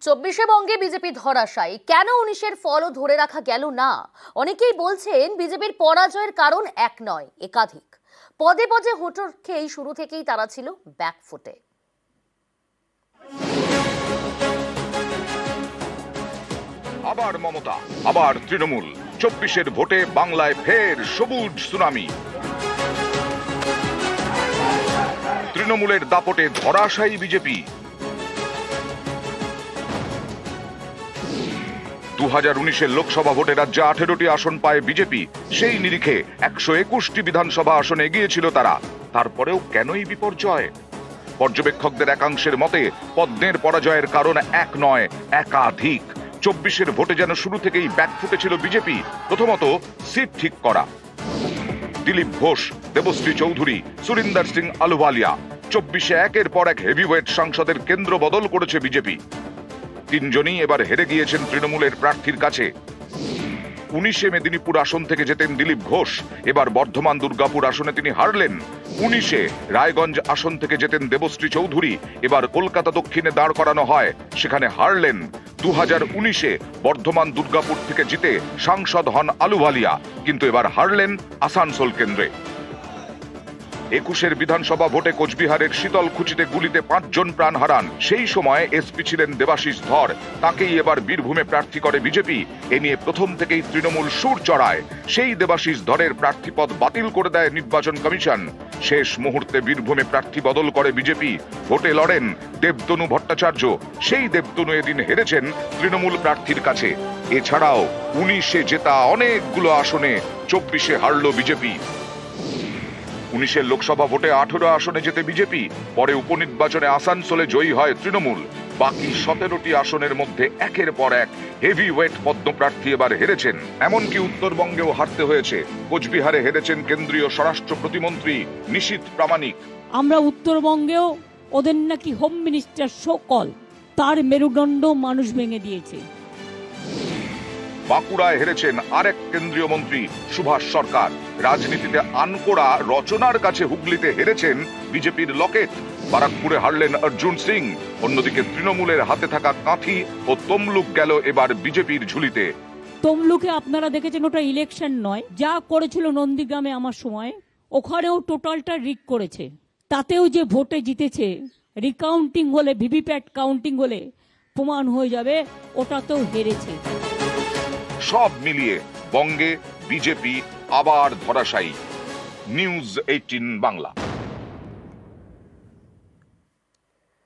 চব্বিশে বঙ্গে বিজেপি ধরাশায়ী, কেন 19-এর ফলও ধরে রাখা গেল না? অনেকেই বলছেন বিজেপির পরাজয়ের কারণ এক নয়, একাধিক। পদে পদে হোঁচট খেয়ে শুরু থেকেই তারা ছিল ব্যাকফুটে। আবার মমতা, আবার তৃণমূল। 24-এর ভোটে বাংলায় ফের সবুজ সুনামি। তৃণমূলের দাপটে ধরাশায়ী বিজেপি। 2019-এর লোকসভা ভোটে রাজ্যে 18টি আসন পায় বিজেপি। সেই নিরিখে 121টি বিধানসভা আসনে এগিয়েছিল তারা। তারপরেও কেনই বিপর্যয়? পর্যবেক্ষকদের একাংশের মতে পদ্মের পরাজয়ের কারণ এক নয়, একাধিক। 24-এর ভোটে যেন শুরু থেকেই ব্যাকফুটে ছিল বিজেপি। প্রথমত সিট ঠিক করা। দিলীপ ঘোষ, দেবশ্রী চৌধুরী, সুরিন্দর সিং আলুওয়ালিয়া। 24-এ একের পর এক হেভিওয়েট সাংসদের কেন্দ্র বদল করেছে বিজেপি। তিনজনই এবার হেরে গিয়েছেন তৃণমূলের প্রার্থীর কাছে। 19-এ মেদিনীপুর আসন থেকে যেতেন দিলীপ ঘোষ, এবার বর্ধমান দুর্গাপুর আসনে তিনি হারলেন। 19-এ রায়গঞ্জ আসন থেকে যেতেন দেবশ্রী চৌধুরী, এবার কলকাতা দক্ষিণে দাঁড় করানো হয়, সেখানে হারলেন। 2019-এ বর্ধমান দুর্গাপুর থেকে জিতে সাংসদ হন আলুওয়ালিয়া, কিন্তু এবার হারলেন আসানসোল কেন্দ্রে। 21-এর বিধানসভা ভোটে কোচবিহারের শীতলকুচিতে গুলিতে 5 জন প্রাণ হারান। সেই সময় এসপি ছিলেন দেবাশিস ধর, তাকেই এবার বীরভূমে প্রার্থী করে বিজেপি। এ নিয়ে প্রথম থেকেই তৃণমূল সুর চড়ায়। সেই দেবাশিস ধরের প্রার্থীপদ বাতিল করে দেয় নির্বাচন কমিশন। শেষ মুহূর্তে বীরভূমে প্রার্থী বদল করে বিজেপি। ভোটে লড়েন দেবতনু ভট্টাচার্য। সেই দেবতনু এদিন হেরেছেন তৃণমূল প্রার্থীর কাছে। এছাড়াও 19-এ জেতা অনেকগুলো আসনে 24-এ হারল বিজেপি। 19-এর লোকসভা ভোটে 18 আসনে যেতে বিজেপি, পরে উপনির্বাচনে আসানসোলে জয়ী হয় তৃণমূল। বাকি 17টি আসনের মধ্যে একের পর এক হেভিওয়েট পদ্মপ্রার্থী এবার হেরেছেন। এমনকি উত্তরবঙ্গেও হারতে হয়েছে। কোচবিহারে হেরেছেন কেন্দ্রীয় স্বরাষ্ট্র প্রতিমন্ত্রী নিশীথ প্রামাণিক। আমরা উত্তরবঙ্গেও ওদের নাকি হোম মিনিস্টার সকল, তার মেরুদণ্ড মানুষ ভেঙে দিয়েছে। বাঁকুড়ায় হেরেছেন আরেক কেন্দ্রীয় মন্ত্রী সুভাষ সরকার। রাজনীতিতে আনকোড়া রচনার কাছে হুগলিতে হেরেছেন বিজেপির লকেট। বারাকপুরে হারলেন অর্জুন সিং। অন্যদিকে তৃণমূলের হাতে থাকা কাঁথি ও তমলুক গেল এবার বিজেপির ঝুলিতে। তমলুকে আপনারা দেখেছেন ওটা ইলেকশন নয়, যা করেছিল নন্দীগ্রামে আমার সময়, ওখানেও টোটালটা রিক করেছে। তাতেও যে ভোটে জিতেছে, রিকাউন্টিং হলে, ভিভিপ্যাট কাউন্টিং হলে প্রমাণ হয়ে যাবে ওটাতেও হেরেছে। সব মিলিয়ে বঙ্গে বিজেপি আবার ধরাশায়ী। নিউজ 18 বাংলা।